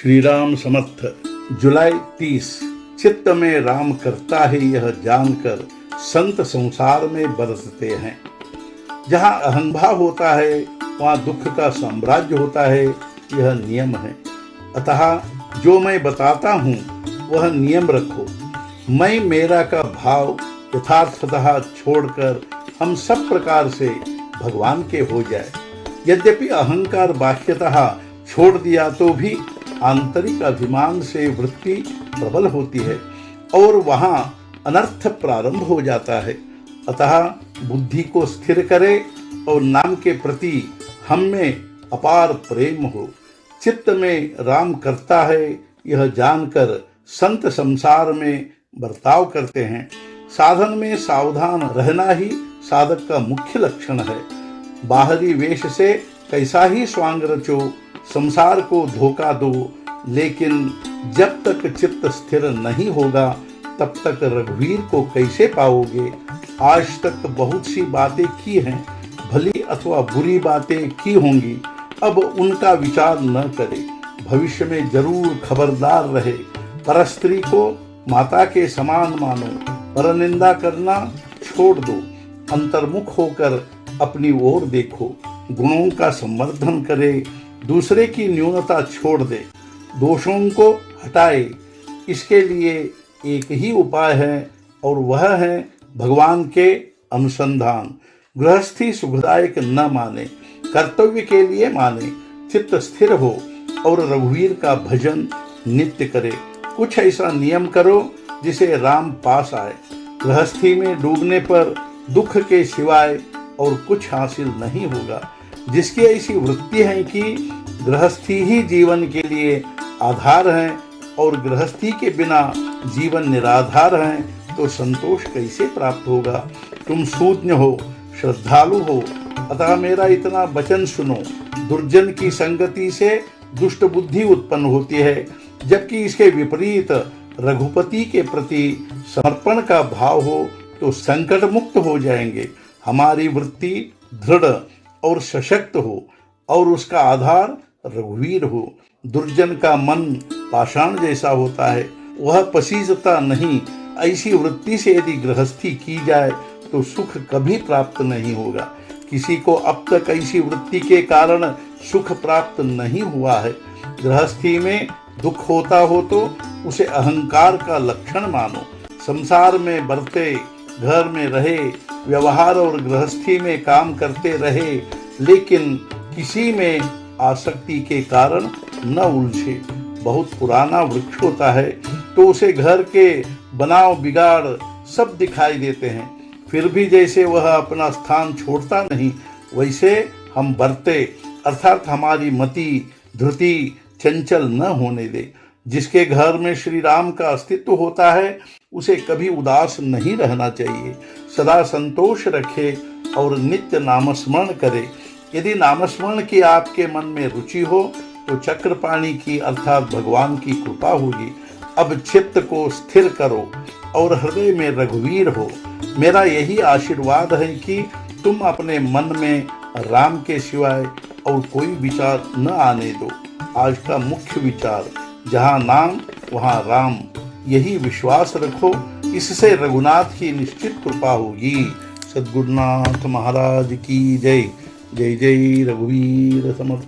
श्री राम समर्थ। जुलाई 30। चित्त में राम करता है यह जानकर संत संसार में बरसते हैं। जहाँ अहंभाव होता है वहाँ दुख का साम्राज्य होता है, यह नियम है। अतः जो मैं बताता हूँ वह नियम रखो। मैं मेरा का भाव यथार्थतः छोड़कर हम सब प्रकार से भगवान के हो जाए। यद्यपि अहंकार बाह्यतः छोड़ दिया तो भी आंतरिक अभिमान से वृत्ति प्रबल होती है और वहाँ अनर्थ प्रारंभ हो जाता है। अतः बुद्धि को स्थिर करे और नाम के प्रति हम में अपार प्रेम हो। चित्त में राम करता है यह जानकर संत संसार में बर्ताव करते हैं। साधन में सावधान रहना ही साधक का मुख्य लक्षण है। बाहरी वेश से कैसा ही स्वांग रचो, संसार को धोखा दो, लेकिन जब तक चित्त स्थिर नहीं होगा तब तक रघुवीर को कैसे पाओगे। आज तक बहुत सी बातें की हैं, भली अथवा बुरी बातें की होंगी, अब उनका विचार न करे। भविष्य में जरूर खबरदार रहे। परस्त्री को माता के समान मानो, परनिंदा करना छोड़ दो। अंतर्मुख होकर अपनी ओर देखो, गुणों का संवर्धन करे, दूसरे की न्यूनता छोड़ दे, दोषों को हटाए। इसके लिए एक ही उपाय है और वह है भगवान के अनुसंधान। गृहस्थी सुखदायक न माने, कर्तव्य के लिए माने। चित्त स्थिर हो और रघुवीर का भजन नित्य करे। कुछ ऐसा नियम करो जिसे राम पास आए। गृहस्थी में डूबने पर दुख के सिवाय और कुछ हासिल नहीं होगा। जिसकी ऐसी वृत्ति है कि गृहस्थी ही जीवन के लिए आधार है और गृहस्थी के बिना जीवन निराधार है, तो संतोष कैसे प्राप्त होगा। तुम सूज्ञ हो, श्रद्धालु हो, अतः मेरा इतना वचन सुनो। दुर्जन की संगति से दुष्ट बुद्धि उत्पन्न होती है, जबकि इसके विपरीत रघुपति के प्रति समर्पण का भाव हो तो संकट मुक्त हो जाएंगे। हमारी वृत्ति दृढ़ और सशक्त हो और उसका आधार रघुवीर हो। दुर्जन का मन पाषाण जैसा होता है, वह पसीजता नहीं। ऐसी वृत्ति से यदि गृहस्थी की जाए तो सुख कभी प्राप्त नहीं होगा। किसी को अब तक ऐसी वृत्ति के कारण सुख प्राप्त नहीं हुआ है। गृहस्थी में दुख होता हो तो उसे अहंकार का लक्षण मानो। संसार में बरते, घर में रहे, व्यवहार और गृहस्थी में काम करते रहे, लेकिन किसी में आसक्ति के कारण न उलझे। बहुत पुराना वृक्ष होता है तो उसे घर के बनाव बिगाड़ सब दिखाई देते हैं, फिर भी जैसे वह अपना स्थान छोड़ता नहीं, वैसे हम बरते अर्थात हमारी मति धृति चंचल न होने दे। जिसके घर में श्री राम का अस्तित्व होता है उसे कभी उदास नहीं रहना चाहिए। सदा संतोष रखे और नित्य नामस्मरण करे। यदि नामस्मरण की आपके मन में रुचि हो तो चक्रपाणी की अर्थात भगवान की कृपा होगी। अब चित्त को स्थिर करो और हृदय में रघुवीर हो। मेरा यही आशीर्वाद है कि तुम अपने मन में राम के सिवाय और कोई विचार न आने दो। आज का मुख्य विचार, जहाँ नाम वहाँ राम, यही विश्वास रखो। इससे रघुनाथ की निश्चित कृपा होगी। सद्गुरुनाथ महाराज की जय। जय जय रघुवीर समर्थ।